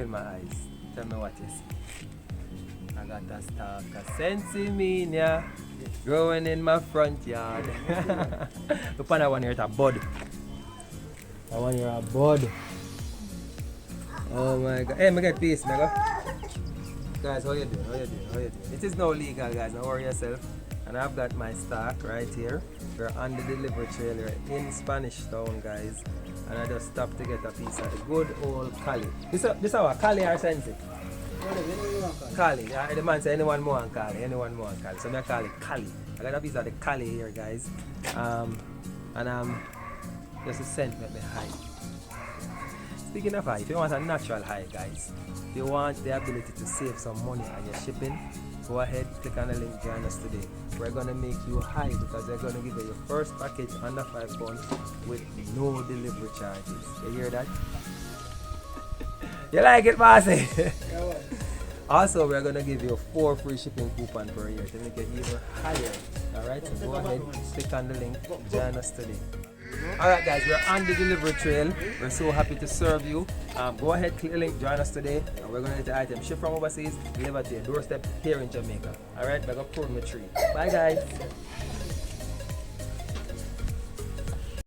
in my eyes. Tell me what you see. I got a stalk of sensimania growing in my front yard. Look on that one here, it's a bud. That one here, a bud. Oh my god. Hey, me get peace, nigga. Guys, how you doing? How you doing? How you doing? It is now legal, guys. Don't worry yourself. And I've got my stock right here. We're on the delivery trailer in Spanish Town, guys. And I just stopped to get a piece of the good old Cali. This our Cali or Sensi? Cali. Yeah, the man say anyone more on Cali. Anyone more on Cali. So I call it Cali. I got a piece of the Cali here, guys. Just a scent make me high. Speaking of high, if you want a natural high, guys, if you want the ability to save some money on your shipping, go ahead, click on the link, join us today. We're gonna make you high because they're gonna give you your first package under £5 with no delivery charges. You hear that? You like it, bossy? Also, we're gonna give you 4 free shipping coupon per year to make it even higher. Alright, so go ahead, click on the link, join us today. Alright guys, we're on the delivery trail. We're so happy to serve you. Go ahead, click the link, join us today. And we're going to get the item shipped from overseas, delivered to your doorstep here in Jamaica. Alright, we're going to pull my tree. Bye guys.